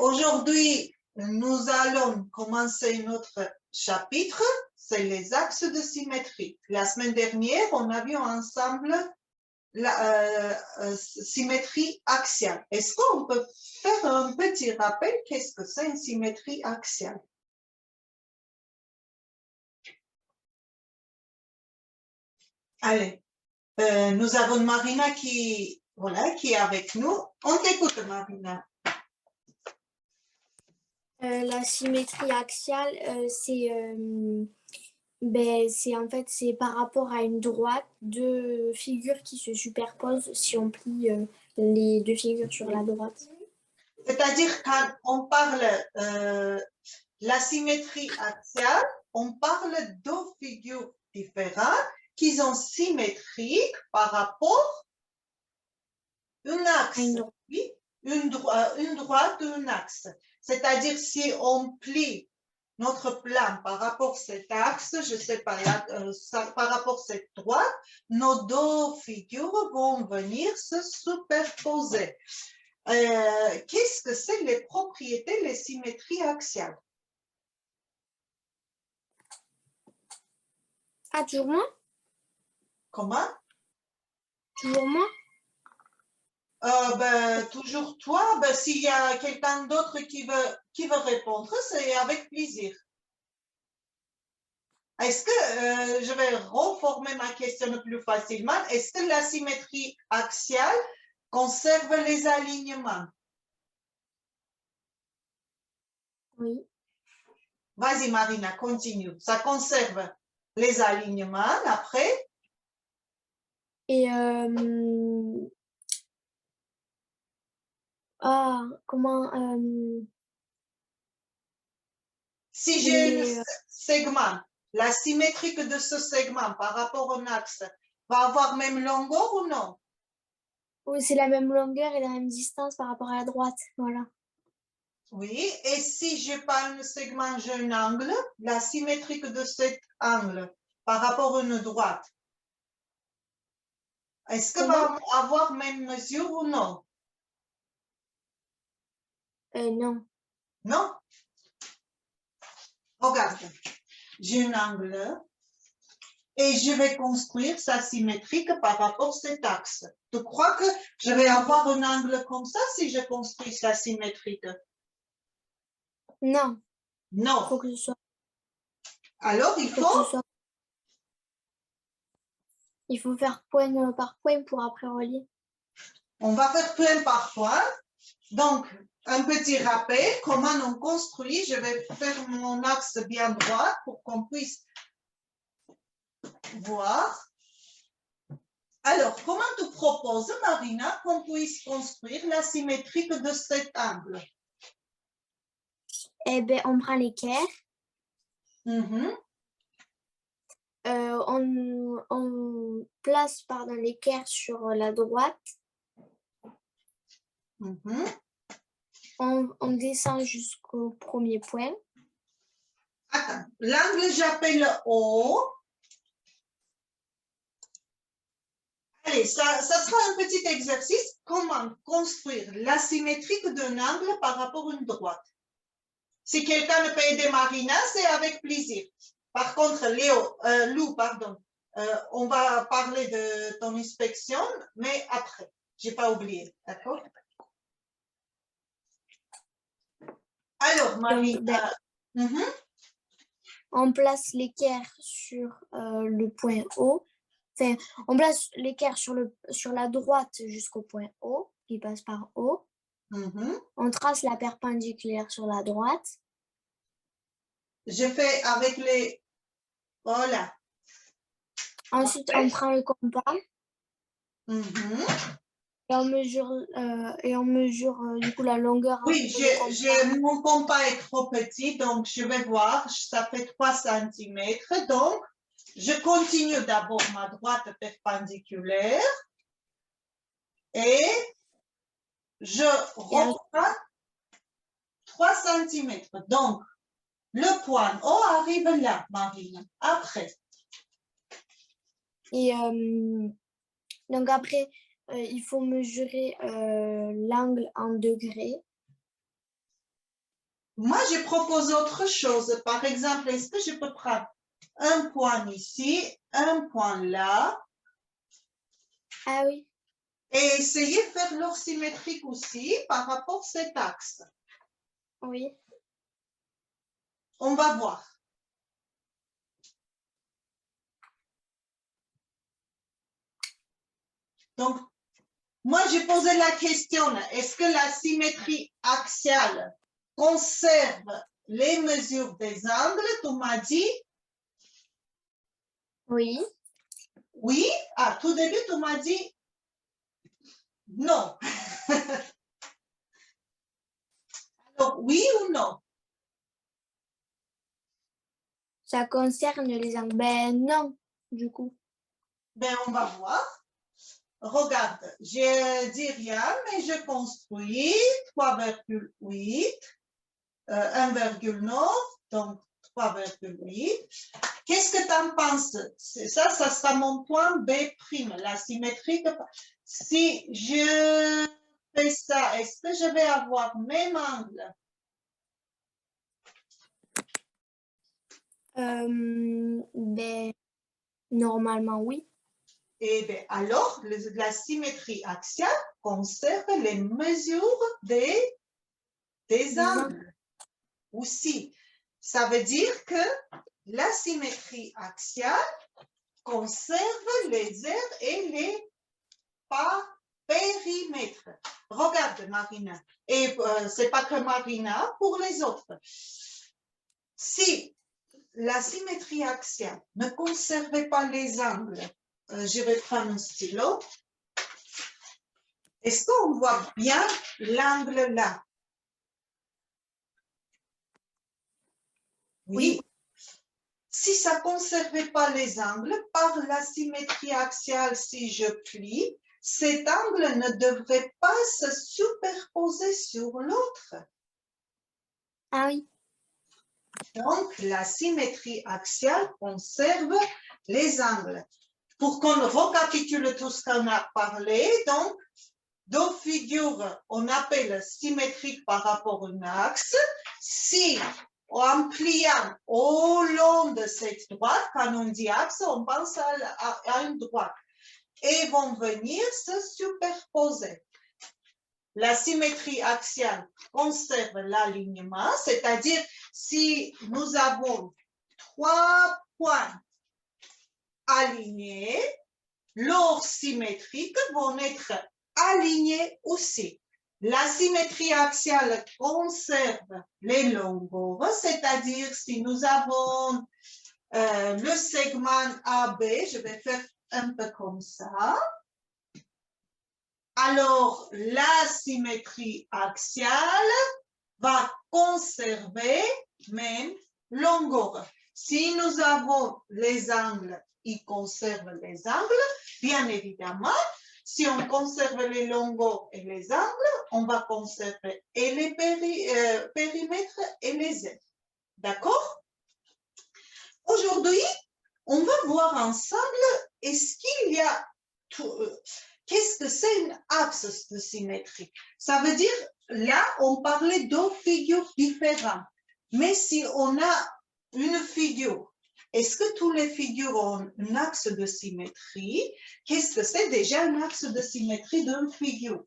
Aujourd'hui, nous allons commencer notre chapitre, c'est les axes de symétrie. La semaine dernière, on a vu ensemble la symétrie axiale. Est-ce qu'on peut faire un petit rappel? Qu'est-ce que c'est une symétrie axiale? Allez, nous avons Marina qui est avec nous. On t'écoute, Marina. La symétrie axiale, c'est en fait c'est par rapport à une droite, deux figures qui se superposent si on plie les deux figures sur la droite. C'est-à-dire quand on parle la symétrie axiale, on parle de deux figures différentes qui sont symétriques par rapport à un axe. Oui, une droite d'un axe. C'est-à-dire si on plie notre plan par rapport à cet axe, je ne sais pas, par rapport à cette droite, nos deux figures vont venir se superposer. Qu'est-ce que c'est les propriétés, les symétries axiales? Ah, toujours moi? Comment? Toujours moi? Toujours toi. S'il y a quelqu'un d'autre qui veut répondre, c'est avec plaisir. Est-ce que je vais reformer ma question plus facilement? Est-ce que la symétrie axiale conserve les alignements? Oui. Vas-y, Marina, continue. Ça conserve les alignements après? Et comment Si j'ai un segment, la symétrique de ce segment par rapport au axe va avoir même longueur ou non? Oui, c'est la même longueur et la même distance par rapport à la droite, voilà. Oui, et si je pas un segment, j'ai un angle, la symétrique de cet angle par rapport à une droite, est-ce que va avoir même mesure ou non? Non. Non? Regarde, j'ai un angle et je vais construire sa symétrique par rapport à cet axe. Tu crois que je vais avoir un angle comme ça si je construis sa symétrique? Non. Non. Il faut que ce soit. Alors, il faut faire point par point pour après relier. On va faire point par point. Donc, un petit rappel, comment on construit. Je vais faire mon axe bien droit pour qu'on puisse voir. Alors, comment tu proposes, Marina, qu'on puisse construire la symétrique de cet angle? Eh bien, on prend l'équerre. On place l'équerre sur la droite. On descend jusqu'au premier point. Attends, l'angle j'appelle O. Allez, ça sera un petit exercice. Comment construire la symétrique d'un angle par rapport à une droite? Si quelqu'un ne peut aider Marina, c'est avec plaisir. Par contre, Lou, on va parler de ton inspection, mais après. Je n'ai pas oublié, d'accord? Alors, Marina. On place l'équerre sur le point O. Enfin, on place l'équerre sur la droite jusqu'au point O, qui passe par O. On trace la perpendiculaire sur la droite. Je fais avec les... Voilà. Ensuite, on prend le compas. Et on mesure du coup la longueur. Oui, mon compas est trop petit, donc je vais voir, ça fait 3 cm. Donc, je continue d'abord ma droite perpendiculaire et je reprends 3 cm. Donc, le point O arrive là, Marine. Après. Et donc après, il faut mesurer l'angle en degrés. moi, je propose autre chose. Par exemple, est-ce que je peux prendre un point ici, un point là? Ah oui. Et essayer de faire leur symétrique aussi par rapport à cet axe. Oui. On va voir. Donc, moi, j'ai posé la question, est-ce que la symétrie axiale conserve les mesures des angles? Tu m'as dit Oui. oui. Ah, tout début, tu m'as dit non. Alors, oui ou non? Ça concerne les angles. Ben non, du coup. Ben, on va voir. Regarde, je dis rien, mais je construis 3,8, 1,9, donc 3,8. Qu'est-ce que tu en penses? Ça sera mon point B', la symétrie. Si je fais ça, est-ce que je vais avoir même angle? Ben, normalement, oui. Eh bien, alors, la symétrie axiale conserve les mesures des angles aussi. Ça veut dire que la symétrie axiale conserve les aires et les périmètres. Regarde, Marina. Et c'est pas que Marina, pour les autres. Si la symétrie axiale ne conservait pas les angles, je vais prendre un stylo. Est-ce qu'on voit bien l'angle là? Oui. Si ça ne conservait pas les angles, par la symétrie axiale, si je plie, cet angle ne devrait pas se superposer sur l'autre. Ah oui. Donc, la symétrie axiale conserve les angles. Pour qu'on récapitule tout ce qu'on a parlé, donc, deux figures, on appelle symétriques par rapport à un axe. Si, en pliant au long de cette droite, quand on dit axe, on pense à une droite, et vont venir se superposer. La symétrie axiale conserve l'alignement, c'est-à-dire si nous avons 3 points alignés, leurs symétriques vont être alignés aussi. La symétrie axiale conserve les longueurs, c'est-à-dire si nous avons le segment AB, je vais faire un peu comme ça. Alors, la symétrie axiale va conserver même longueur. Si nous avons les angles, ils conservent les angles. Bien évidemment, si on conserve les longueurs et les angles, on va conserver et les périmètres et les ailes. D'accord? Aujourd'hui, on va voir ensemble, est-ce qu'il y a qu'est-ce que c'est une axe de symétrie? Ça veut dire, là, on parlait deux figures différentes. Mais si on a une figure, est-ce que toutes les figures ont un axe de symétrie? Qu'est-ce que c'est déjà un axe de symétrie d'une figure?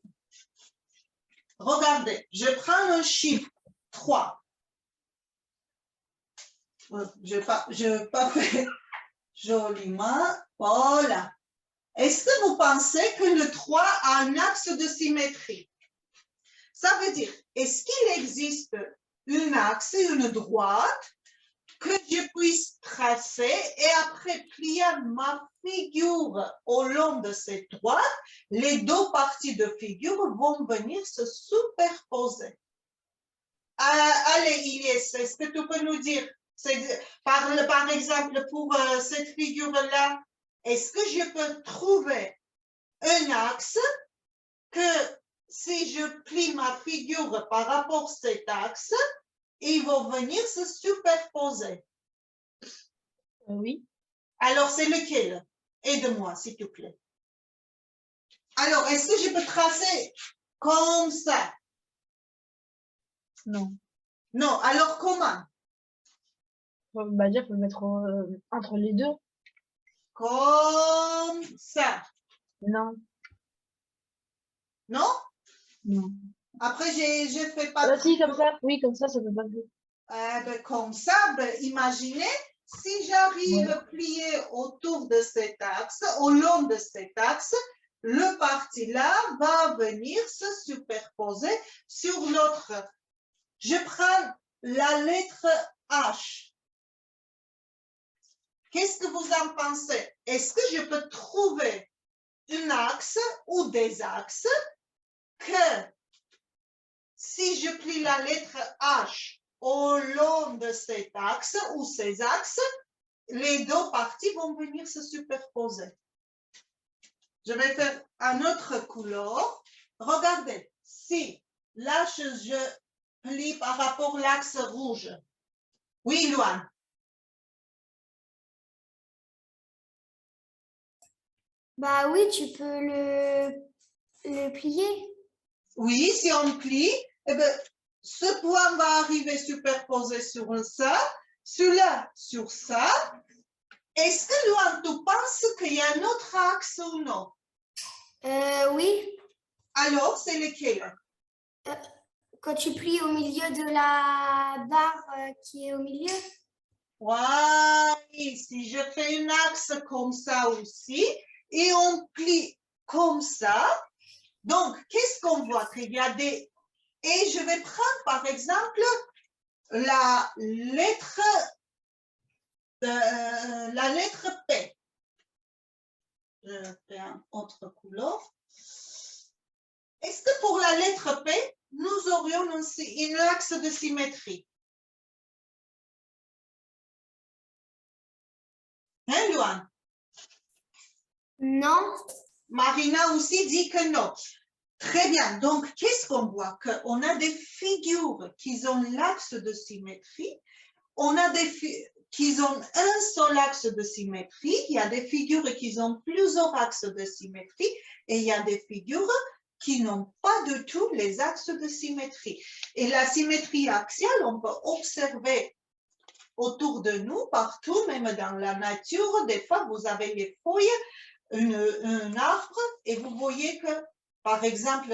Regardez, je prends un chiffre 3. Je n'ai pas fait joliment. Voilà. Est-ce que vous pensez que le 3 a un axe de symétrie? Ça veut dire, est-ce qu'il existe un axe, une droite, que je puisse tracer et après plier ma figure au long de cette droite, les deux parties de figure vont venir se superposer. Allez, Ilyes, est-ce que tu peux nous dire, par exemple, pour cette figure-là, est-ce que je peux trouver un axe que si je plie ma figure par rapport à cet axe, ils vont venir se superposer? Oui. Alors, c'est lequel? Aide-moi, s'il te plaît. Alors, est-ce que je peux tracer comme ça? Non. Non, alors comment? Bah, déjà, faut le mettre entre les deux. Comme ça. Non. Non? Non. Après, je fais pas... Si, comme ça. Oui, comme ça peut pas jouer. Ben, comme ça, ben, imaginez, si j'arrive à plier autour de cet axe, au long de cet axe, le parti-là va venir se superposer sur l'autre. Je prends la lettre H. Qu'est-ce que vous en pensez? Est-ce que je peux trouver un axe ou des axes que si je plie la lettre H au long de cet axe ou ces axes, les deux parties vont venir se superposer. Je vais faire un autre couleur. Regardez, si là je plie par rapport à l'axe rouge. Oui, Luan. Bah oui, tu peux le plier. Oui, si on plie, eh bien, ce point va arriver superposé sur ça, celui-là sur ça. Est-ce que, Luan, tu penses qu'il y a un autre axe ou non? Oui. Alors, c'est lequel? Quand tu plies au milieu de la barre qui est au milieu. Oui, si je fais un axe comme ça aussi, et on plie comme ça, donc, qu'est-ce qu'on voit? Qu'il y a des... Et je vais prendre, par exemple, la lettre P. Je fais une autre couleur. Est-ce que pour la lettre P, nous aurions aussi un axe de symétrie? Hein, Luan? Non. Marina aussi dit que non. Très bien. Donc, qu'est-ce qu'on voit? Qu'on a des figures qui ont l'axe de symétrie. On a qui ont un seul axe de symétrie. Il y a des figures qui ont plusieurs axes de symétrie. Et il y a des figures qui n'ont pas du tout les axes de symétrie. Et la symétrie axiale, on peut observer autour de nous, partout, même dans la nature. Des fois, vous avez les feuilles, un arbre, et vous voyez que, par exemple,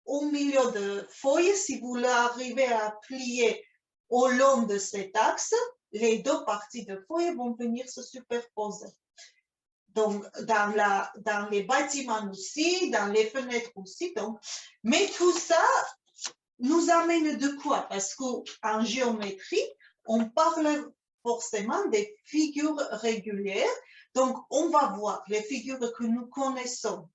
au milieu de feuilles, si vous arrivez à plier au long de cet axe, les deux parties de feuilles vont venir se superposer. Donc, dans les bâtiments aussi, dans les fenêtres aussi. Donc, mais tout ça nous amène de quoi? Parce qu'en géométrie, on parle forcément des figures régulières. Donc, on va voir les figures que nous connaissons.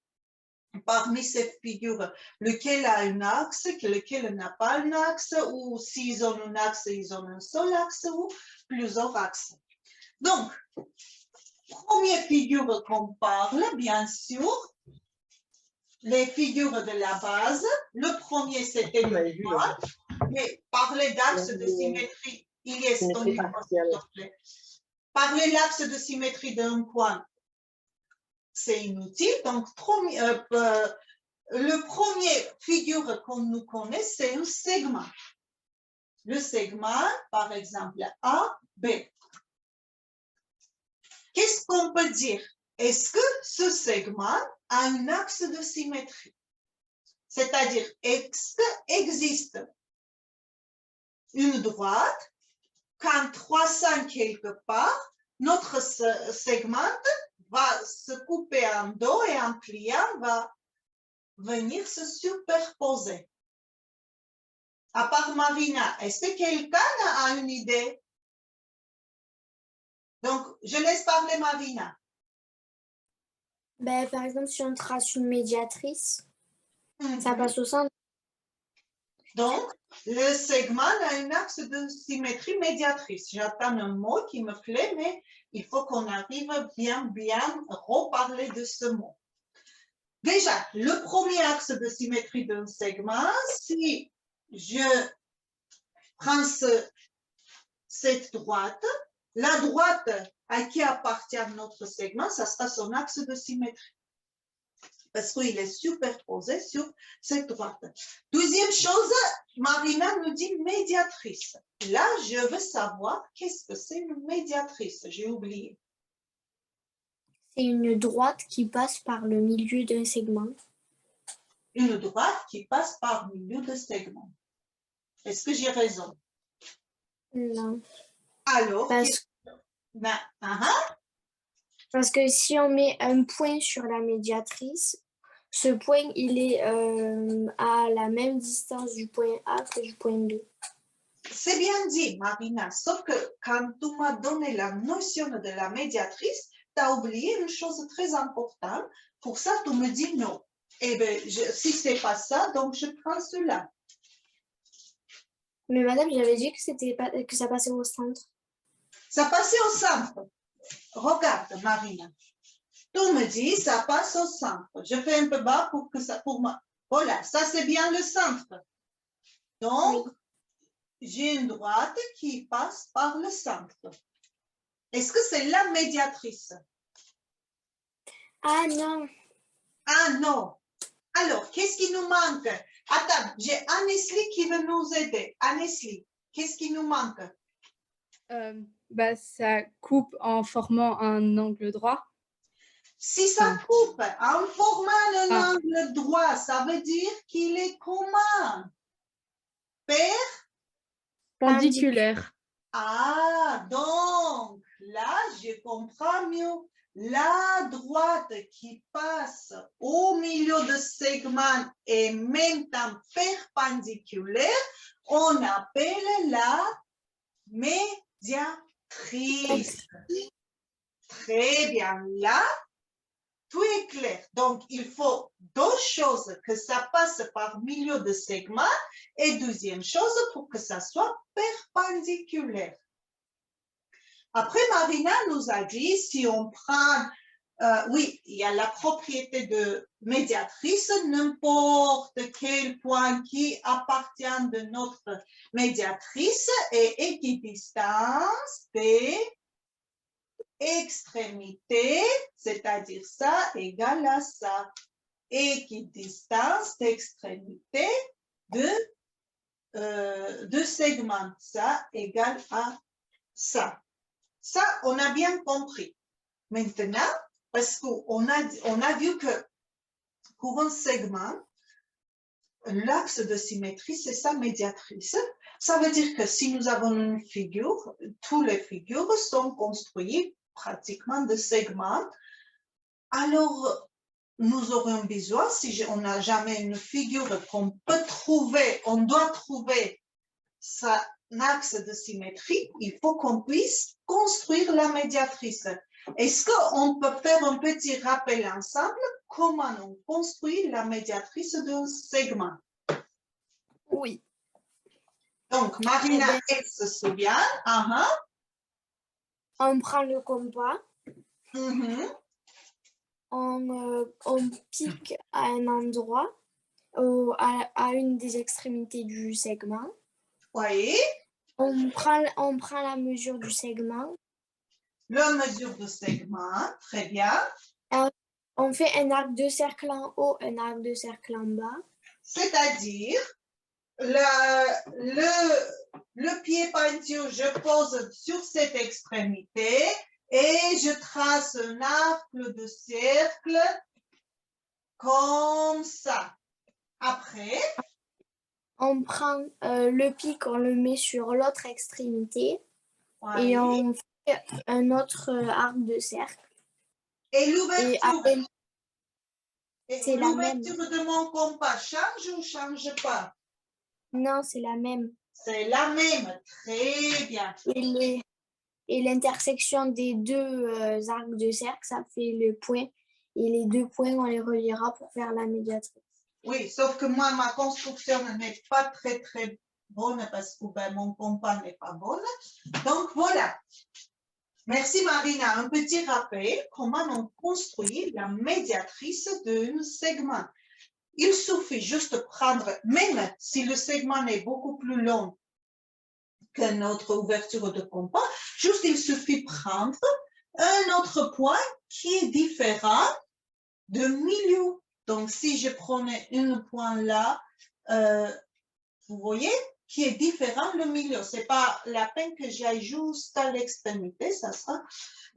Parmi ces figures, lequel a un axe, lequel n'a pas un axe, ou s'ils ont un axe, ils ont un seul axe, ou plusieurs axes. Donc, première figure qu'on parle, bien sûr, les figures de la base. Le premier, c'était le point. Mais parler d'axe de symétrie, il est s'il te plaît. Parler l'axe de symétrie d'un point, c'est inutile. Donc, le premier figure qu'on nous connaît, c'est un segment. Le segment, par exemple, A, B. Qu'est-ce qu'on peut dire? Est-ce que ce segment a un axe de symétrie? C'est-à-dire, est-ce qu'existe une droite qu'en croissant quelque part, notre segment va se couper en deux et en pliant va venir se superposer. À part Marina, est-ce que quelqu'un a une idée? Donc, je laisse parler Marina. Ben, par exemple, si on trace une médiatrice, ça passe au centre. Donc, le segment a un axe de symétrie médiatrice. J'attends un mot qui me plaît, mais il faut qu'on arrive bien reparler de ce mot. Déjà, le premier axe de symétrie d'un segment, si je prends cette droite, la droite à qui appartient notre segment, ça sera son axe de symétrie. parce qu'il est superposé sur cette droite. Deuxième chose, Marina nous dit médiatrice. Là, je veux savoir qu'est-ce que c'est une médiatrice. J'ai oublié. C'est une droite qui passe par le milieu d'un segment. Une droite qui passe par le milieu de segment. Est-ce que j'ai raison? Non. Alors, parce que si on met un point sur la médiatrice, ce point, il est à la même distance du point A que du point B. C'est bien dit, Marina, sauf que quand tu m'as donné la notion de la médiatrice, tu as oublié une chose très importante. Pour ça, tu me dis non. Eh bien, si ce n'est pas ça, donc je prends cela. Mais madame, j'avais dit que ça passait au centre. Ça passait au centre. Regarde, Marina. Tu me dis, ça passe au centre. Je fais un peu bas pour que ça, pour moi. Voilà, ça c'est bien le centre. Donc, j'ai une droite qui passe par le centre. Est-ce que c'est la médiatrice? Ah non. Ah non. Alors, qu'est-ce qui nous manque? Attends, j'ai Anne-Leslie qui veut nous aider. Anne-Leslie, qu'est-ce qui nous manque? Ça coupe en formant un angle droit. Si ça coupe en formant un angle droit, ça veut dire qu'il est comment? Perpendiculaire. Ah, donc là, je comprends mieux. La droite qui passe au milieu de segment et même temps perpendiculaire, on appelle la médiatrice. Très bien. Là, tout est clair. Donc, il faut deux choses, que ça passe par milieu de segment et deuxième chose, pour que ça soit perpendiculaire. Après, Marina nous a dit, si on prend, oui, il y a la propriété de médiatrice, n'importe quel point qui appartient de notre médiatrice est équidistance des extrémités, c'est-à-dire ça égale à ça. Équidistance d'extrémité de segments, ça égale à ça. Ça, on a bien compris. Maintenant, parce qu'on a vu que pour un segment, l'axe de symétrie, c'est sa médiatrice. Ça veut dire que si nous avons une figure, toutes les figures sont construites pratiquement de segments. Alors, nous aurons besoin, si on n'a jamais une figure qu'on peut trouver, on doit trouver sa axe de symétrie, il faut qu'on puisse construire la médiatrice. Est-ce qu'on peut faire un petit rappel ensemble comment on construit la médiatrice d'un segment? Oui. Donc, Marina, elle se souvient. On prend le compas. On pique à un endroit, à une des extrémités du segment. Oui. On prend la mesure du segment. La mesure du segment, très bien. On fait un arc de cercle en haut, un arc de cercle en bas. C'est-à-dire, le pied pointu, je pose sur cette extrémité et je trace un arc de cercle comme ça. Après, on prend le pic, on le met sur l'autre extrémité et on fait un autre arc de cercle. Et l'ouverture même. De mon compas change ou ne change pas? Non, c'est la même. C'est la même, très bien. Et l'intersection des deux arcs de cercle, ça fait le point. Et les deux points, on les reliera pour faire la médiatrice. Oui, sauf que moi, ma construction n'est pas très, très bonne parce que mon compas n'est pas bon. Donc, voilà. Merci, Marina. Un petit rappel, comment on construit la médiatrice d'un segment. Il suffit juste de prendre, même si le segment est beaucoup plus long que notre ouverture de compas, juste il suffit de prendre un autre point qui est différent de milieu. Donc, si je prenais un point là, vous voyez, qui est différent le milieu. Ce n'est pas la peine que j'aille juste à l'extrémité, ça sera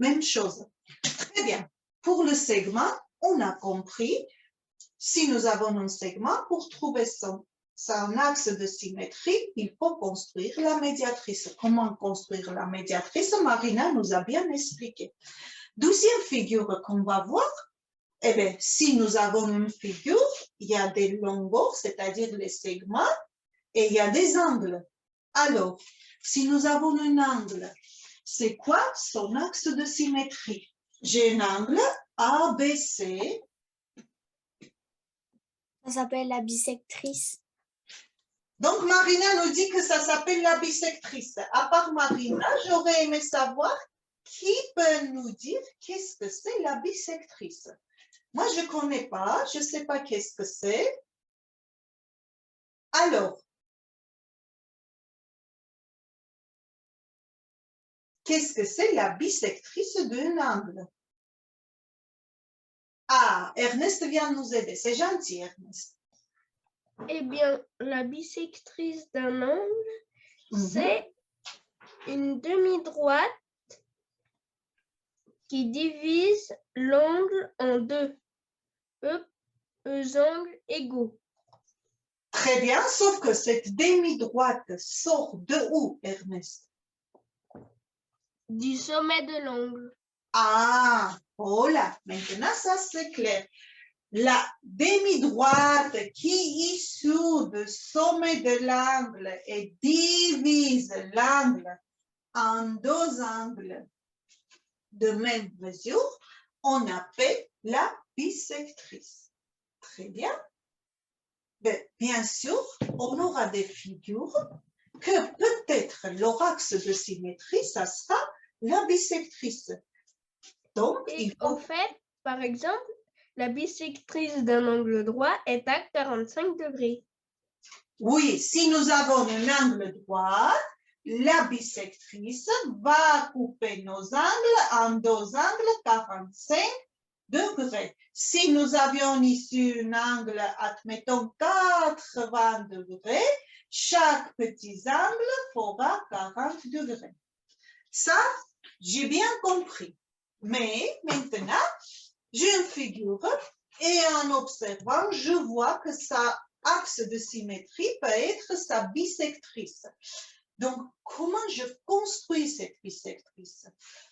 même chose. Très bien. Pour le segment, on a compris, si nous avons un segment, pour trouver son axe de symétrie, il faut construire la médiatrice. Comment construire la médiatrice? Marina nous a bien expliqué. Deuxième figure qu'on va voir, eh bien, si nous avons une figure, il y a des longueurs, c'est-à-dire les segments, et il y a des angles. Alors, si nous avons un angle, c'est quoi son axe de symétrie? J'ai un angle ABC. Ça s'appelle la bisectrice. Donc, Marina nous dit que ça s'appelle la bisectrice. À part Marina, j'aurais aimé savoir qui peut nous dire qu'est-ce que c'est la bisectrice. Moi, je ne connais pas, je ne sais pas qu'est-ce que c'est. Alors, qu'est-ce que c'est la bisectrice d'un angle? Ah, Ernest vient nous aider. C'est gentil, Ernest. Eh bien, la bisectrice d'un angle, c'est une demi-droite qui divise l'angle en deux angles égaux. Très bien, sauf que cette demi-droite sort de où, Ernest? Du sommet de l'angle. Ah, voilà, maintenant ça c'est clair. La demi-droite qui est issue du sommet de l'angle et divise l'angle en deux angles de même mesure, on appelle la bisectrice. Très bien. Bien sûr, on aura des figures que peut-être leur axe de symétrie, ça sera la bisectrice. Donc, en fait, par exemple, la bisectrice d'un angle droit est à 45 degrés. Oui, si nous avons un angle droit, la bisectrice va couper nos angles en deux angles 45 degrés. Si nous avions ici un angle, admettons 80 degrés, chaque petit angle fera 40 degrés. Ça, j'ai bien compris. Mais maintenant, j'ai une figure et en observant, je vois que sa axe de symétrie peut être sa bisectrice. Donc, comment je construis cette bisectrice?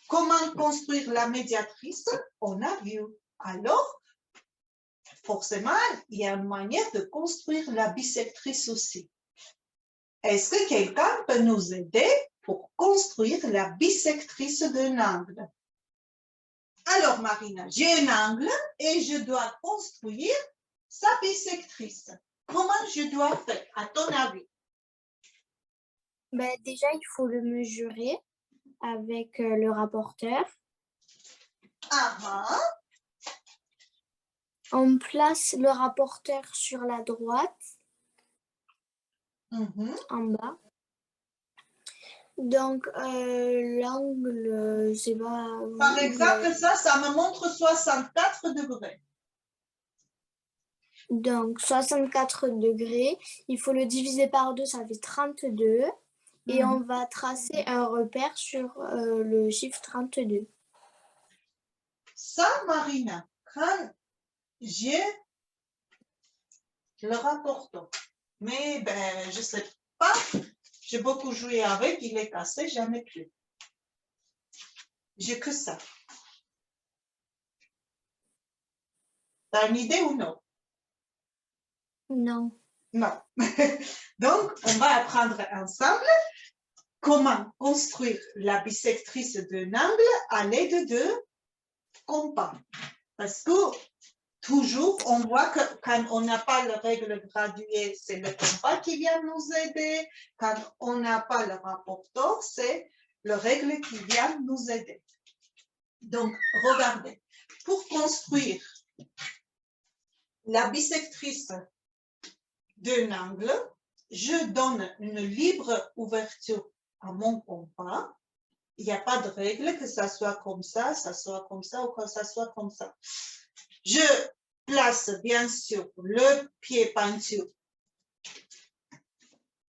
Comment construire la médiatrice? On a vu. Alors, forcément, il y a une manière de construire la bisectrice aussi. Est-ce que quelqu'un peut nous aider pour construire la bisectrice d'un angle? Alors, Marina, j'ai un angle et je dois construire sa bisectrice. Comment je dois faire, à ton avis? Ben, déjà, il faut le mesurer avec le rapporteur. On place le rapporteur sur la droite, en bas. Donc, l'angle, c'est pas... Par exemple, ça me montre 64 degrés. Donc, 64 degrés, il faut le diviser par 2, ça fait 32. Et on va tracer un repère sur le chiffre 32. Ça, Marina, quand j'ai le rapporteur, mais ben, je ne sais pas, j'ai beaucoup joué avec, il est cassé, j'en ai plus. J'ai que ça. T'as une idée ou non? Non. Non. Donc, on va apprendre ensemble comment construire la bisectrice d'un angle à l'aide de compas. Parce que toujours, on voit que quand on n'a pas la règle graduée, c'est le compas qui vient nous aider. Quand on n'a pas le rapporteur, c'est la règle qui vient nous aider. Donc, regardez, pour construire la bisectrice d'un angle, je donne une libre ouverture à mon compas. Il n'y a pas de règle que ça soit comme ça soit comme ça ou que ça soit comme ça. Je place bien sûr le pied peinture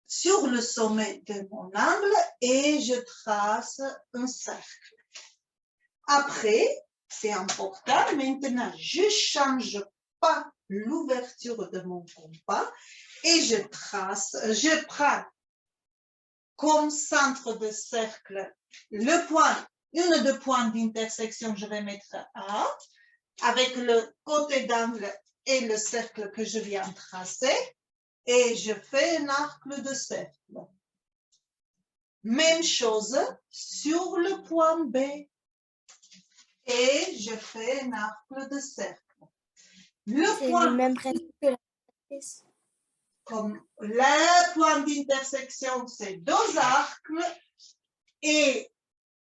sur le sommet de mon angle et je trace un cercle. Après, c'est important, maintenant, je ne change pas l'ouverture de mon compas et je prends comme centre de cercle le point, une des points d'intersection, je vais mettre A, avec le côté d'angle et le cercle que je viens de tracer, et je fais un arc de cercle. Même chose sur le point B, et je fais un arc de cercle. C'est le même principe que la matrice. Comme le point d'intersection, c'est deux arcs, et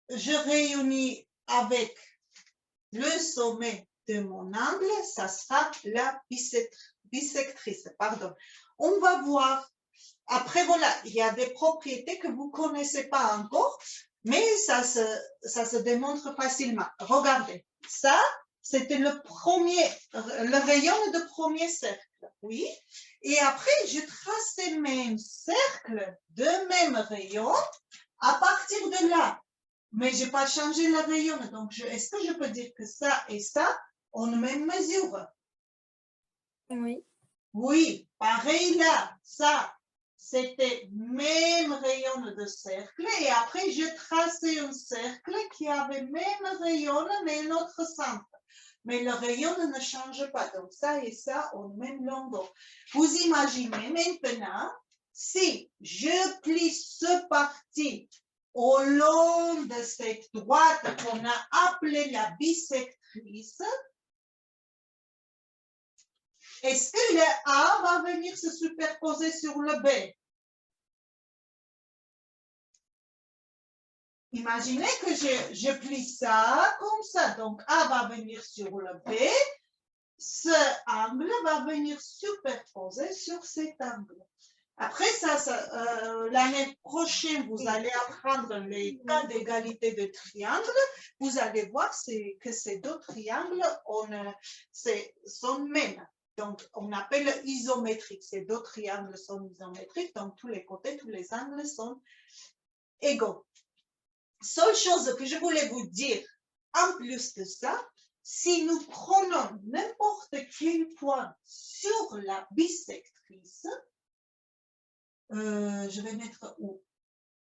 je réunis avec le sommet de mon angle, ça sera la bisectrice. Pardon. On va voir. Après, voilà, il y a des propriétés que vous ne connaissez pas encore, mais ça se démontre facilement. Regardez, ça, c'était le rayon de premier cercle, oui. Et après, je trace ces mêmes cercles de même rayon à partir de là. Mais je n'ai pas changé le rayon, donc est-ce que je peux dire que ça et ça ont la même mesure? Oui. Oui, pareil là, ça, c'était même rayon de cercle et après je traçais un cercle qui avait même rayon mais un autre centre. Mais le rayon ne change pas, donc ça et ça ont la même longueur. Vous imaginez maintenant, si je plie ce parti au long de cette droite qu'on a appelée la bisectrice, est-ce que le A va venir se superposer sur le B? Imaginez que je plie ça comme ça. Donc, A va venir sur le B. Ce angle va venir superposer sur cet angle. Après ça, l'année prochaine, vous allez apprendre les cas d'égalité de triangles. Vous allez voir que ces deux triangles sont mêmes. Donc, on appelle isométrique. Ces deux triangles sont isométriques. Donc, tous les côtés, tous les angles sont égaux. Seule chose que je voulais vous dire, en plus de ça, si nous prenons n'importe quel point sur la bisectrice, je vais mettre où?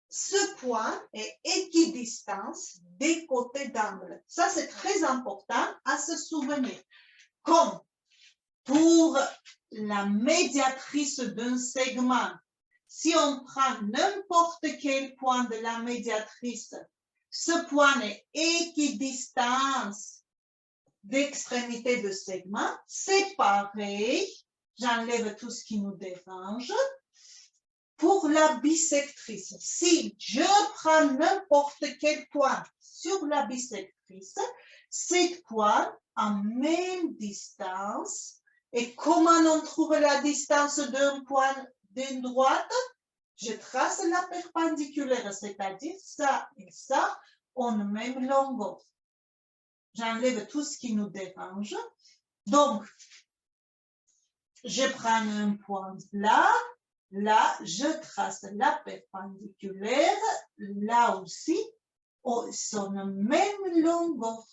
Ce point est équidistance des côtés d'angle. Ça, c'est très important à se souvenir. Comme pour la médiatrice d'un segment, si on prend n'importe quel point de la médiatrice, ce point est équidistance d'extrémité de segment, c'est pareil, j'enlève tout ce qui nous dérange. Pour la bisectrice, si je prends n'importe quel point sur la bisectrice, cet point a même distance. Et comment on trouve la distance d'un point d'une droite? Je trace la perpendiculaire, c'est-à-dire ça et ça ont la même longueur. J'enlève tout ce qui nous dérange. Donc, je prends un point là. Là, je trace la perpendiculaire. Là aussi, sont la même longueur.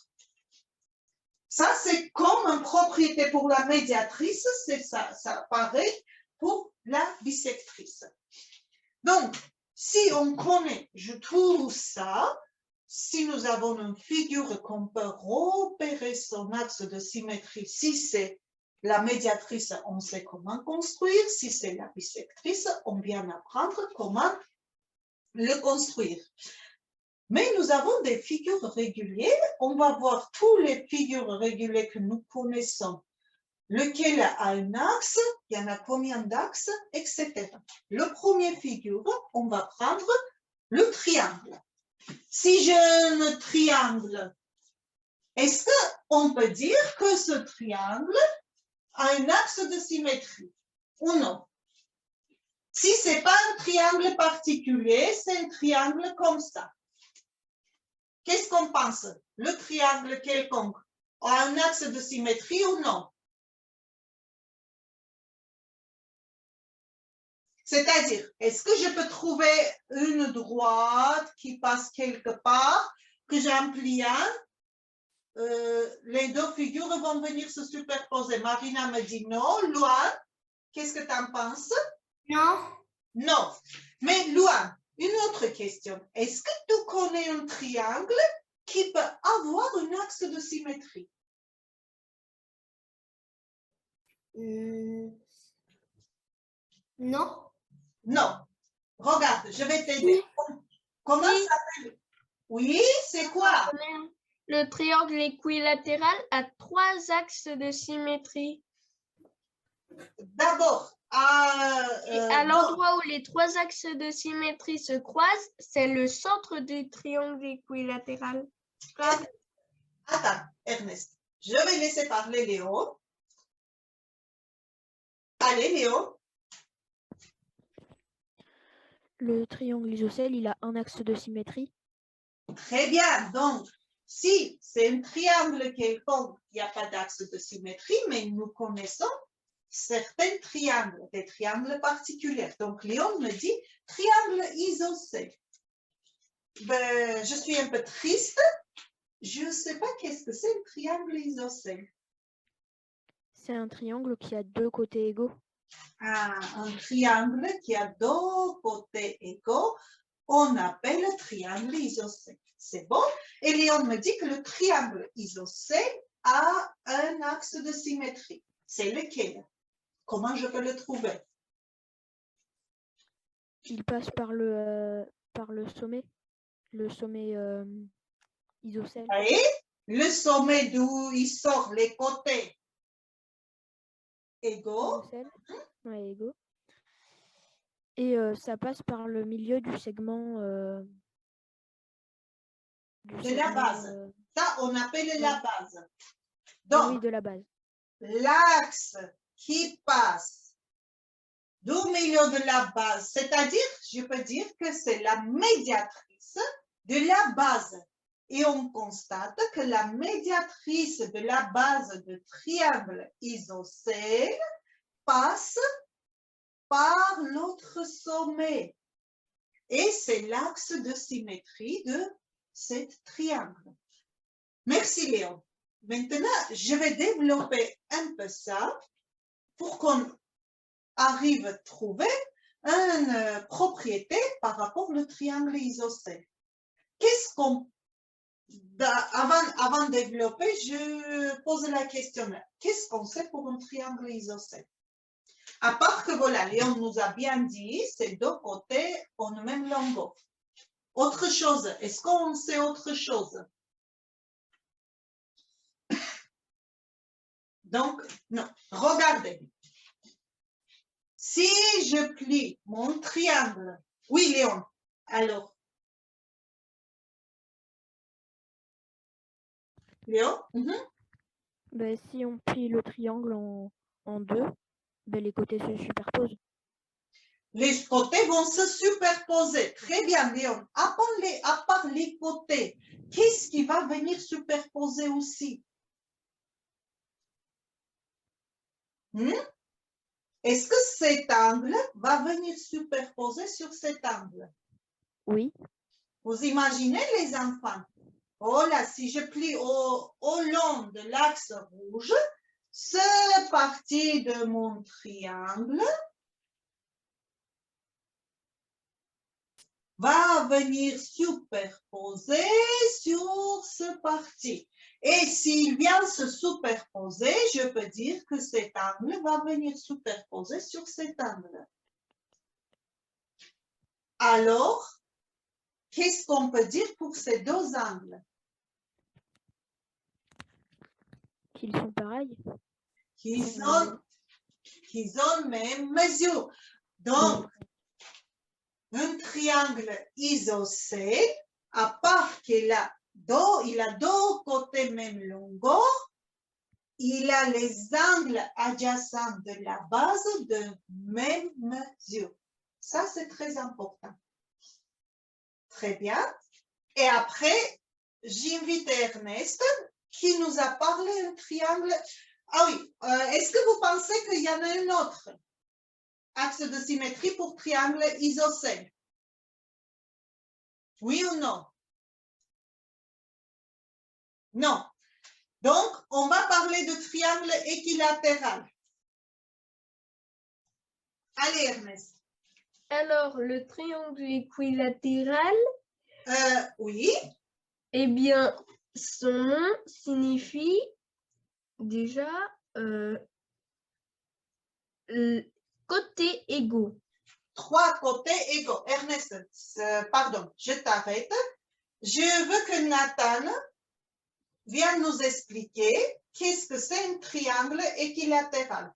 Ça, c'est comme une propriété pour la médiatrice, c'est ça pareil pour la bisectrice. Donc, si on connaît, je trouve ça, si nous avons une figure qu'on peut repérer son axe de symétrie, si c'est la médiatrice, on sait comment construire, si c'est la bisectrice, on vient apprendre comment le construire. Mais nous avons des figures régulières. On va voir toutes les figures régulières que nous connaissons. Lequel a un axe, il y en a combien d'axes, etc. Le premier figure, on va prendre le triangle. Si j'ai un triangle, est-ce qu'on peut dire que ce triangle a un axe de symétrie ou non? Si ce n'est pas un triangle particulier, c'est un triangle comme ça. Qu'est-ce qu'on pense? Le triangle quelconque a un axe de symétrie ou non? C'est-à-dire, est-ce que je peux trouver une droite qui passe quelque part, que j'emplie les deux figures vont venir se superposer. Marina me dit non. Luan, qu'est-ce que tu en penses? Non. Non. Mais Luan, une autre question. Est-ce que tu connais un triangle qui peut avoir un axe de symétrie? Non. Non. Regarde, je vais t'aider. Comment ça s'appelle? Oui, c'est quoi? Le triangle équilatéral a 3 axes de symétrie. D'abord, à l'endroit où les 3 axes de symétrie se croisent, c'est le centre du triangle équilatéral. Attends, Ernest, je vais laisser parler Léo. Allez, Léo. Le triangle isocèle, il a un axe de symétrie. Très bien. Donc, si c'est un triangle quelconque, il n'y a pas d'axe de symétrie, mais nous connaissons certains triangles, des triangles particuliers. Donc, Léon me dit triangle isocèle. Ben, je suis un peu triste. Je ne sais pas qu'est-ce que c'est un triangle isocèle. C'est un triangle qui a 2 côtés égaux. Ah, un triangle qui a 2 côtés égaux, on appelle triangle isocèle. C'est bon? Et Léon me dit que le triangle isocèle a un axe de symétrie. C'est lequel? Comment je peux le trouver? Il passe par le sommet. Le sommet isocèle. Oui, le sommet d'où il sort les côtés égaux. Ouais, égaux. Et ça passe par le milieu du segment. De la base. Ça, on appelle la base. Donc, oui, de la base. L'axe qui passe du milieu de la base, c'est-à-dire, je peux dire que c'est la médiatrice de la base. Et on constate que la médiatrice de la base de triangle isocèle passe par l'autre sommet. Et c'est l'axe de symétrie de ce triangle. Merci Léon. Maintenant, je vais développer un peu ça pour qu'on arrive à trouver une propriété par rapport au triangle isocèle. Qu'est-ce qu'on... Avant de développer, je pose la question. Qu'est-ce qu'on sait pour un triangle isocèle? À part que voilà, Léon nous a bien dit, c'est 2 côtés en même longueur. Autre chose, est-ce qu'on sait autre chose? Donc, non, regardez. Si je plie mon triangle, oui Léon, alors. Léon? Ben, si on plie le triangle en 2, ben, les côtés se superposent. Les côtés vont se superposer. Très bien, Léon. À part les côtés, qu'est-ce qui va venir superposer aussi? Est-ce que cet angle va venir superposer sur cet angle? Oui. Vous imaginez les enfants? Oh là, si je plie au long de l'axe rouge, cette partie de mon triangle va venir superposer sur cette partie. Et s'il vient se superposer, je peux dire que cet angle va venir superposer sur cet angle. Alors, qu'est-ce qu'on peut dire pour ces 2 angles? Qu'ils sont pareils. Qu'ils ont même mesure. Donc, un triangle isocèle, à part qu'il a 2 côtés même longueur, il a les angles adjacents de la base de même mesure. Ça, c'est très important. Très bien. Et après, j'invite Ernest qui nous a parlé d'un triangle. Ah oui, est-ce que vous pensez qu'il y en a un autre? axe de symétrie pour triangle isocèle? Oui ou non? Non. Donc, on va parler de triangle équilatéral. Allez, Ernest. Alors, le triangle équilatéral, oui. eh bien, son nom signifie déjà côtés égaux. 3 côtés égaux. Ernest, pardon, je t'arrête. Je veux que Nathan vienne nous expliquer qu'est-ce que c'est un triangle équilatéral.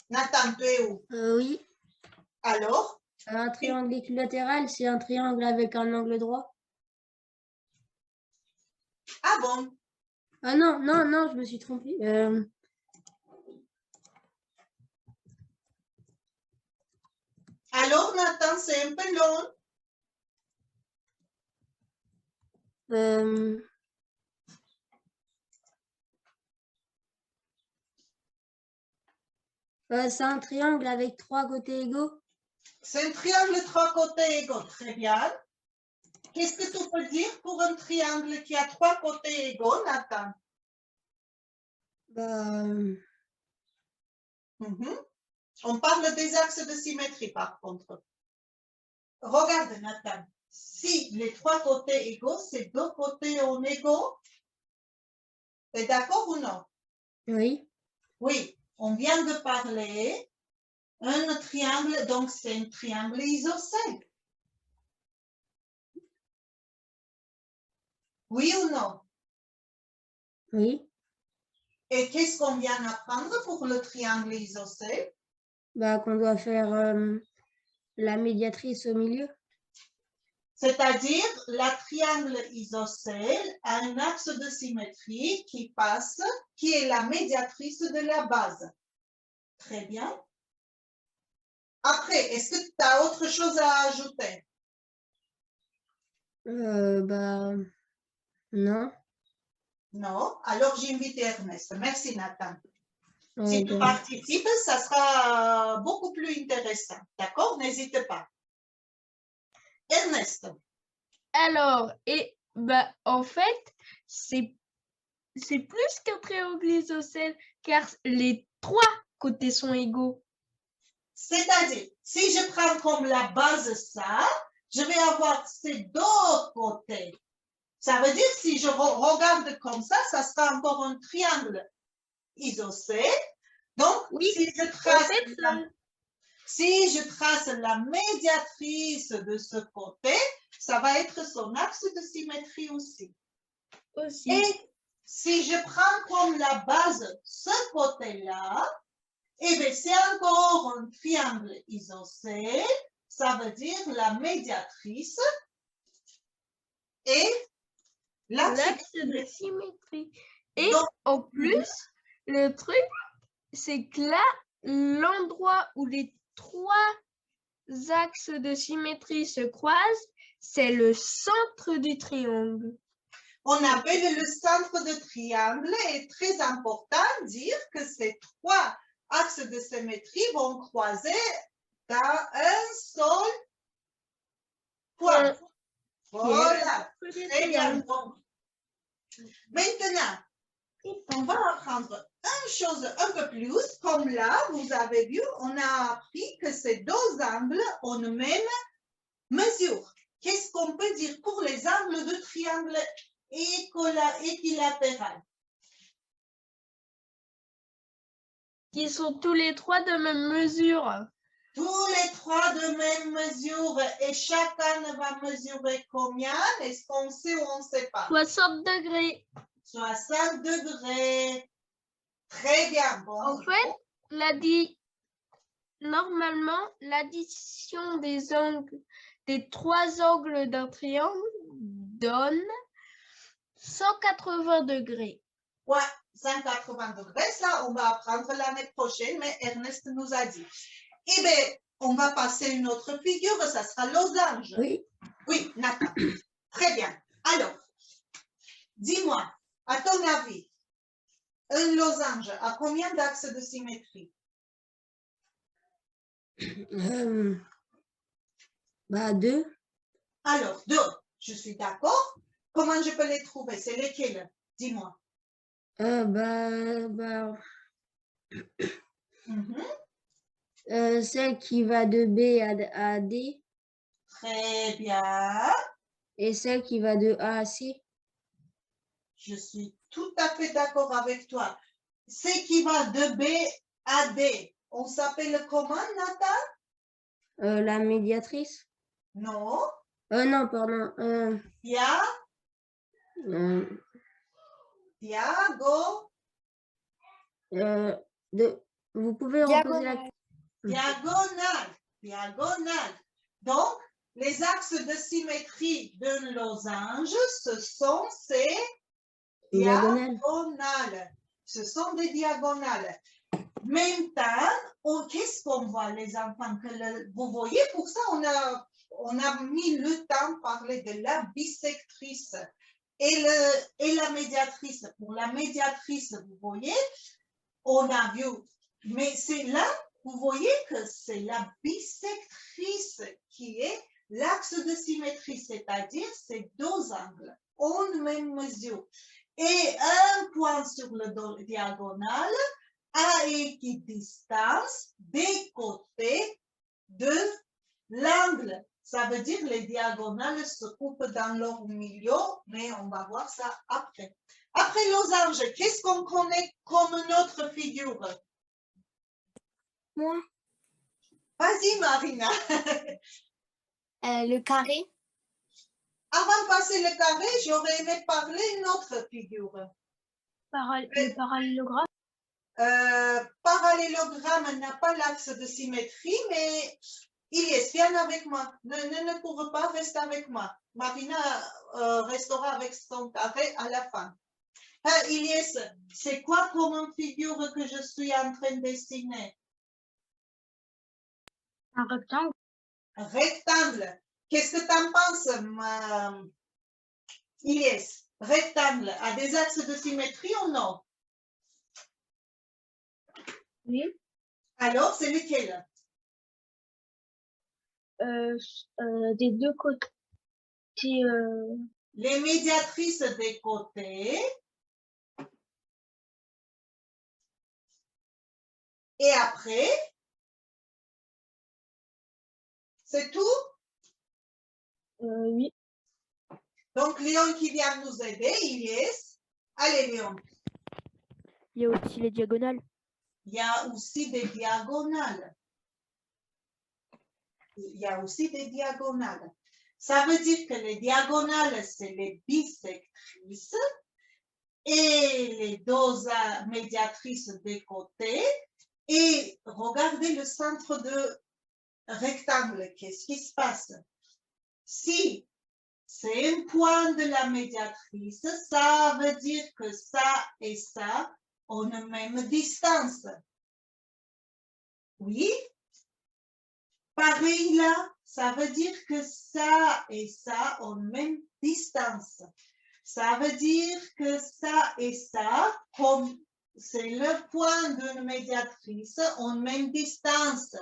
Nathan, tu es où? Oui. Alors? Un triangle équilatéral, c'est un triangle avec un angle droit. Ah bon? Ah non, non, non, je me suis trompée. Alors, Nathan, c'est un peu long. C'est un triangle avec 3 côtés égaux. C'est un triangle 3 côtés égaux. Très bien. Qu'est-ce que tu peux dire pour un triangle qui a 3 côtés égaux, Nathan? On parle des axes de symétrie, par contre. Regarde, Nathan. Si les 3 côtés égaux, c'est 2 côtés en égaux. T'es d'accord ou non? Oui. Oui. On vient de parler un triangle, donc c'est un triangle isocèle. Oui ou non? Oui. Et qu'est-ce qu'on vient d'apprendre pour le triangle isocèle? Qu'on doit faire la médiatrice au milieu. C'est-à-dire, la triangle isocèle a un axe de symétrie qui passe, qui est la médiatrice de la base. Très bien. Après, est-ce que tu as autre chose à ajouter? Non. Non. Alors, j'invite Ernest. Merci, Nathan. Ouais, Si tu participes, ça sera beaucoup plus intéressant. D'accord? N'hésite pas. Ernest. Alors, en fait, c'est plus qu'un triangle isocèle, car les 3 côtés sont égaux. C'est-à-dire, si je prends comme la base ça, je vais avoir ces 2 côtés. Ça veut dire, si je regarde comme ça sera encore un triangle isocèle. Donc, oui, si je trace la médiatrice de ce côté, ça va être son axe de symétrie aussi. Et si je prends comme la base ce côté-là, eh bien, c'est encore un triangle isocèle. Ça veut dire la médiatrice et l'axe de symétrie. Et donc, en plus, le truc, c'est que là, l'endroit où les 3 axes de symétrie se croisent, c'est le centre du triangle. On appelle le centre de triangle et très important de dire que ces 3 axes de symétrie vont croiser dans un seul point. Voilà, très bien. Donc, maintenant, on va apprendre une chose un peu plus. Comme là, vous avez vu, on a appris que ces 2 angles ont la même mesure. Qu'est-ce qu'on peut dire pour les angles de triangle équilatéral? Qui sont tous les 3 de même mesure. Tous les 3 de même mesure et chacun va mesurer combien? Est-ce qu'on sait ou on ne sait pas? 60 degrés. 60 degrés. Très bien. Bon. En fait, normalement, l'addition des angles, des 3 angles d'un triangle donne 180 degrés. Ouais, 180 degrés, ça, on va apprendre l'année prochaine, mais Ernest nous a dit. Eh bien, on va passer une autre figure, ça sera losange. Oui. Oui, Nathan. Très bien. Alors, dis-moi, à ton avis, un losange a combien d'axes de symétrie? Bah, 2. Alors, 2, je suis d'accord. Comment je peux les trouver? C'est lesquels? Dis-moi. Celle qui va de B à D. Très bien. Et celle qui va de A à C. Je suis tout à fait d'accord avec toi. Ce qui va de B à D, on s'appelle comment, Nathan? La médiatrice. Non. Non, pardon. Diago. Vous pouvez reposer la Diagonale. Diagonale. Donc, les axes de symétrie d'un losange, ce sont ces diagonales. Ce sont des diagonales. Maintenant, qu'est-ce qu'on voit, les enfants? Vous voyez, pour ça, on a mis le temps de parler de la bisectrice et la médiatrice. Pour la médiatrice, vous voyez, on a vu, mais c'est là, vous voyez que c'est la bisectrice qui est l'axe de symétrie, c'est-à-dire ces deux angles en même mesure. Et un point sur le diagonal à équidistance des côtés de l'angle. Ça veut dire que les diagonales se coupent dans leur milieu, mais on va voir ça après. Après losange, qu'est-ce qu'on connaît comme notre figure? Moi. Vas-y, Marina. Le carré. Avant de passer le carré, j'aurais aimé parler une autre figure. Le parallélogramme. Parallélogramme n'a pas l'axe de symétrie, mais Ilyes, viens avec moi. Ne cours pas, reste avec moi. Marina restera avec son carré à la fin. Ilyes, c'est quoi comme figure que je suis en train de dessiner? Un rectangle. Un rectangle. Qu'est-ce que tu en penses, Ilyes? Rectangle a des axes de symétrie ou non? Oui. Alors, c'est lequel? Des deux côtés. Les médiatrices des côtés. Et après, c'est tout? Oui. Donc, Léon qui vient nous aider, Ilyes. Allez, Léon. Il y a aussi les diagonales. Il y a aussi des diagonales. Il y a aussi des diagonales. Ça veut dire que les diagonales, c'est les bisectrices et les deux médiatrices des côtés. Et regardez le centre de rectangle. Qu'est-ce qui se passe? Si c'est un point de la médiatrice, ça veut dire que ça et ça ont la même distance. Oui? Pareil là, ça veut dire que ça et ça ont la même distance. Ça veut dire que ça et ça, comme c'est le point d'une médiatrice, ont la même distance.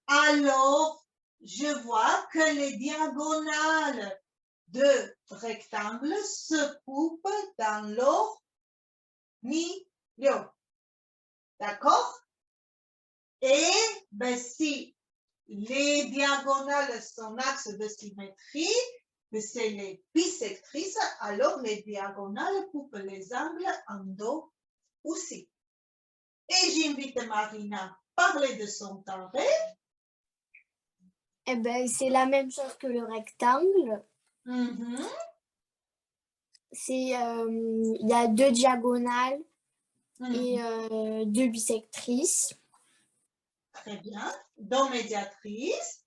Alors, je vois que les diagonales de rectangles se coupent dans leur milieu. D'accord? Et ben, si les diagonales sont axes de symétrie, ben, c'est les bisectrices, alors les diagonales coupent les angles en deux aussi. Et j'invite Marina à parler de son carré. Eh ben, c'est la même chose que le rectangle. Il y a deux diagonales et deux bisectrices. Très bien. Deux médiatrices.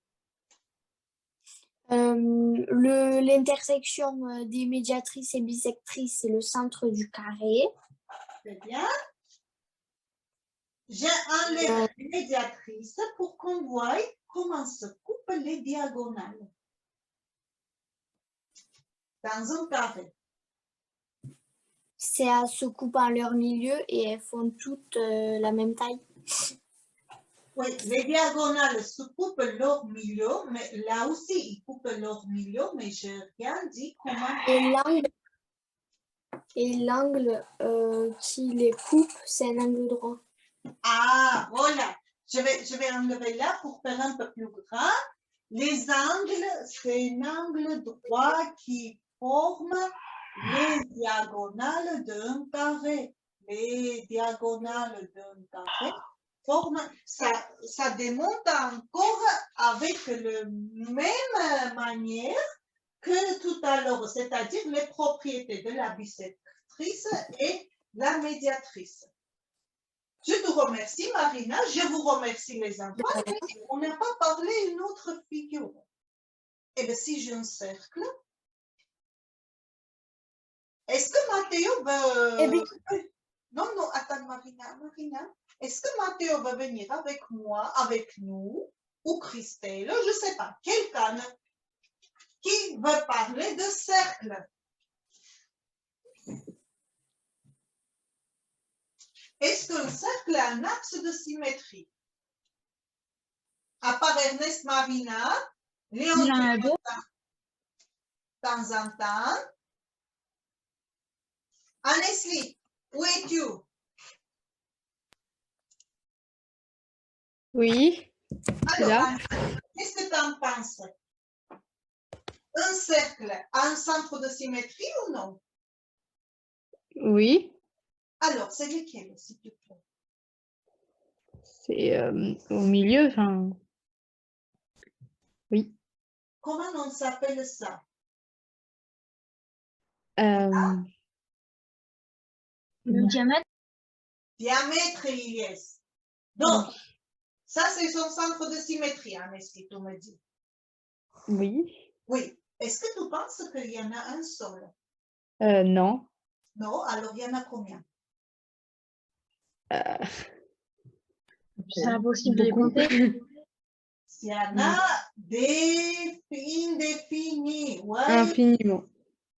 L'intersection des médiatrices et bisectrices, c'est le centre du carré. Très bien. J'enlève les médiatrices pour qu'on voie comment se coupent les diagonales dans un carré. C'est à se couper en leur milieu et elles font toutes la même taille. Oui, les diagonales se coupent leur milieu, mais là aussi, ils coupent leur milieu, mais je n'ai rien dit comment. Et l'angle qui les coupe, c'est un angle droit. Ah, voilà. Je vais enlever là pour faire un peu plus grand. Les angles, c'est un angle droit qui forme les diagonales d'un carré. Les diagonales d'un carré forment, ça démontre encore avec la même manière que tout à l'heure, c'est-à-dire les propriétés de la bisectrice et la médiatrice. Je te remercie, Marina. Je vous remercie, les enfants. On n'a pas parlé d'une autre figure. Eh bien, si j'ai un cercle, est-ce que Mathéo va... Non, non, attends, Marina. Est-ce que Mathéo va venir avec moi, avec nous, ou Christelle, je ne sais pas, quelqu'un qui veut parler de cercle? Est-ce qu'un cercle a un axe de symétrie? À part Ernest, Marina, Léon, de temps en temps. Annesley, où es-tu? Oui. Alors, Là. qu'est-ce que tu en penses? Un cercle a un centre de symétrie ou non? Oui. Alors, c'est lequel, s'il te plaît? C'est au milieu, enfin. Oui. Comment on s'appelle ça? Le diamètre? Diamètre, Ilyes. Donc, ça, c'est son centre de symétrie, Annesley, tu me dis. Oui. Oui. Est-ce que tu penses qu'il y en a un seul? Non. Non, alors il y en a combien? C'est impossible de les compter. Il y en a indéfinis. Ouais. Infiniment.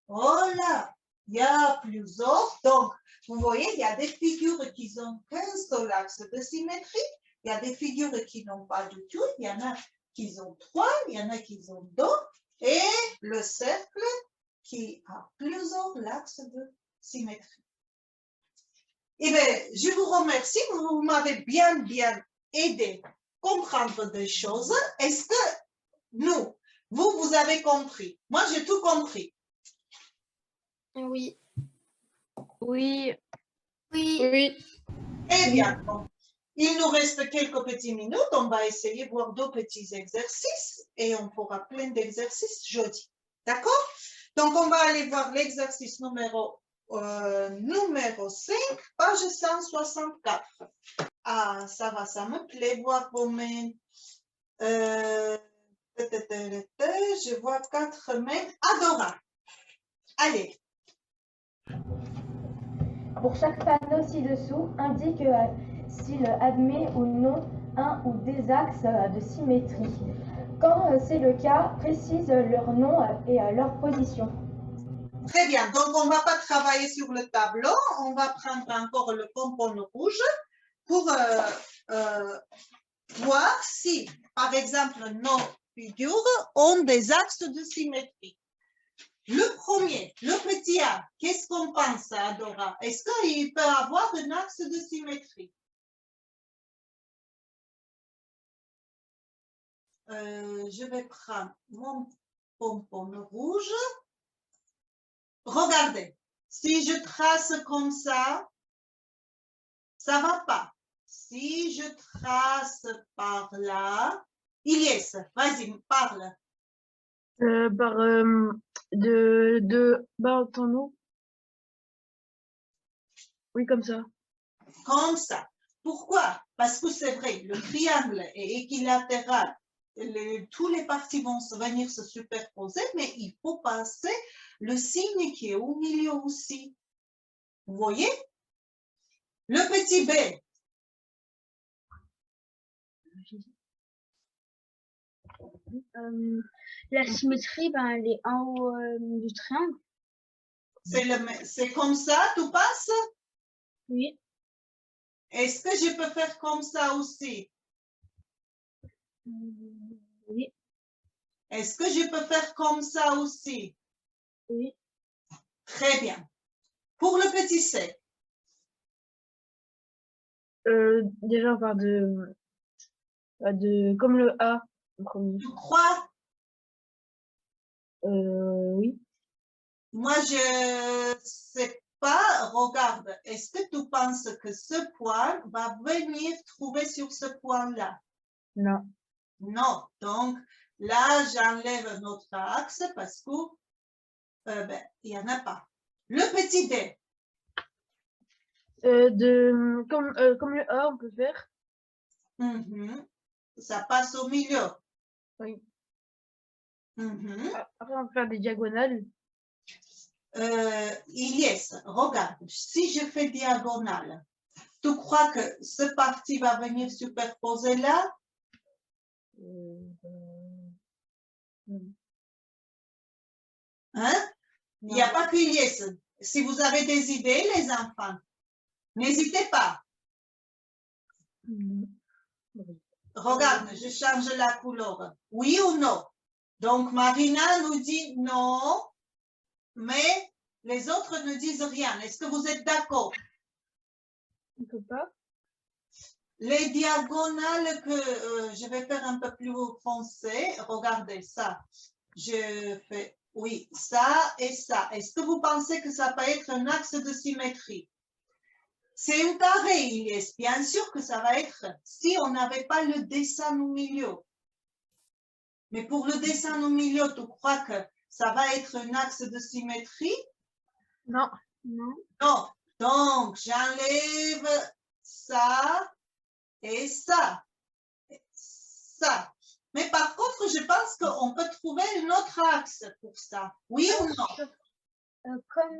Voilà. Il y a plusieurs. Donc, vous voyez, il y a des figures qui ont qu'un seul axe de symétrie. Il y a des figures qui n'ont pas du tout. Il y en a qui ont 3, il y en a qui ont 2. Et le cercle qui a plusieurs axes de symétrie. Eh bien, je vous remercie. Vous m'avez bien aidé à comprendre des choses. Est-ce que vous avez compris? Moi, j'ai tout compris. Oui. Oui. Oui. Eh bien, donc, il nous reste quelques petites minutes. On va essayer de voir 2 petits exercices et on fera plein d'exercices jeudi. D'accord? Donc, on va aller voir l'exercice numéro 5, page 164. Ah, ça va, ça me plaît voir vos mains. Je vois 4 mains. Adora. Allez. Pour chaque panneau ci-dessous, indique s'il admet ou non un ou des axes de symétrie. Quand c'est le cas, précise leur nom et leur position. Très bien, donc on ne va pas travailler sur le tableau, on va prendre encore le pompon rouge pour voir si, par exemple, nos figures ont des axes de symétrie. Le premier, le petit a, qu'est-ce qu'on pense, Adora? Est-ce qu'il peut avoir un axe de symétrie? Je vais prendre mon pompon rouge. Regardez, si je trace comme ça ne va pas. Si je trace par là, Ilyes, vas-y, parle. Entends-nous? Oui, comme ça. Comme ça. Pourquoi? Parce que c'est vrai, le triangle est équilatéral. Tous les parties vont venir se superposer, mais il faut passer le signe qui est au milieu aussi. Vous voyez? Le petit b. La symétrie, ben, elle est en haut du triangle. C'est comme ça, tu penses? Oui. Est-ce que je peux faire comme ça aussi? Oui. Est-ce que je peux faire comme ça aussi? Oui. Très bien. Pour le petit c. Déjà, on part de comme le A en premier. Tu crois? Oui. Moi, je sais pas. Regarde, est-ce que tu penses que ce point va venir trouver sur ce point-là? Non. Non. Donc, là, j'enlève notre axe parce que il n'y en a pas. Le petit d. Comme le A, on peut faire. Ça passe au milieu. Oui. Après, on peut faire des diagonales. Ilyes, regarde, si je fais diagonale, tu crois que ce parti va venir superposer là? Hein? Il n'y a pas que Ilyes. Si vous avez des idées, les enfants, n'hésitez pas. Regarde, je change la couleur. Oui ou non? Donc, Marina nous dit non, mais les autres ne disent rien. Est-ce que vous êtes d'accord? On peut pas. Les diagonales que je vais faire un peu plus foncé, regardez ça. Je fais, oui, ça et ça. Est-ce que vous pensez que ça peut être un axe de symétrie? C'est un carré, Ilyes. Bien sûr que ça va être si on n'avait pas le dessin au milieu. Mais pour le dessin au milieu, tu crois que ça va être un axe de symétrie? Non. Non. Non. Donc, j'enlève ça et ça. Ça. Mais par contre, je pense qu'on peut trouver un autre axe pour ça. Oui ou non? Comme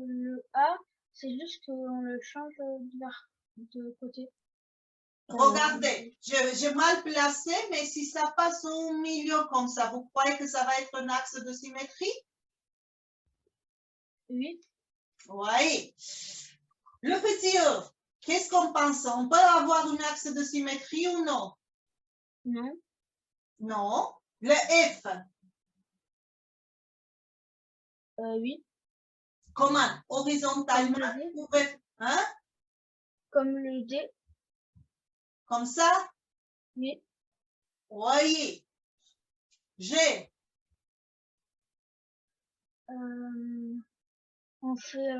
le A, c'est juste qu'on le change de côté. Regardez, j'ai mal placé, mais si ça passe au milieu comme ça, vous croyez que ça va être un axe de symétrie? Oui. Oui. Le petit E, qu'est-ce qu'on pense? On peut avoir un axe de symétrie ou non? Non. Non. Le F. Oui. Comment? Horizontalement, vous pouvez, hein? Comme le D. Comme ça? Oui. Oui. G. On fait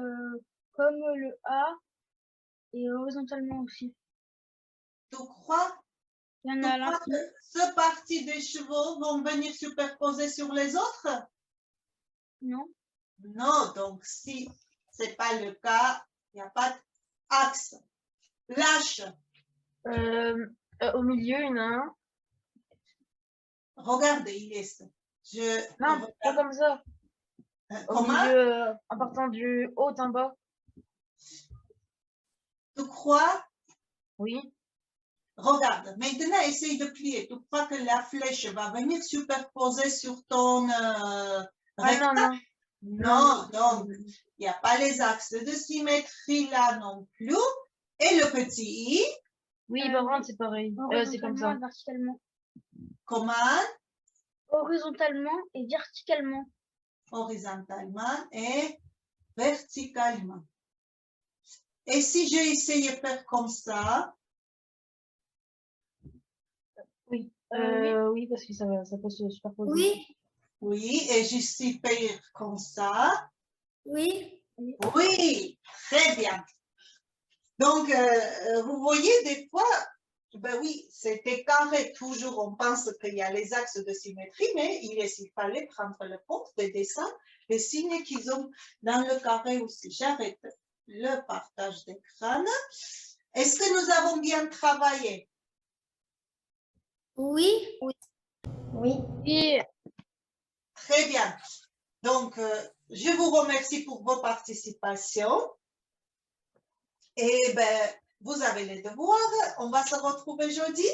comme le A et horizontalement aussi. Tu crois? Il y en Tu a crois que ce parti des chevaux vont venir superposer sur les autres? Non. Non, donc si ce n'est pas le cas, il n'y a pas d'axe. Lâche. Au milieu, il y en a un. Regardez, il est. Non, pas comme ça. Au milieu, en partant du haut en bas. Tu crois? Oui. Regarde, maintenant essaye de plier. Tu crois que la flèche va venir superposer sur ton rectangle? Non, donc il n'y a pas les axes de symétrie là non plus. Et le petit i? Oui, par contre, c'est pareil. C'est comme ça. Verticalement. Comment? Horizontalement et verticalement. Horizontalement et verticalement. Et si j'ai essayé de faire comme ça? Oui. Oui, parce que ça peut se superposer. Oui. Oui, et je suis faire comme ça? Oui. Oui, très bien. Donc, vous voyez, des fois, ben oui, c'était carré toujours, on pense qu'il y a les axes de symétrie, mais il fallait prendre le compte des dessins, les signes qu'ils ont dans le carré aussi. J'arrête le partage d'écran. Est-ce que nous avons bien travaillé? Oui. Oui. Et Très bien. Donc, je vous remercie pour vos participations. Et ben, vous avez les devoirs. On va se retrouver jeudi.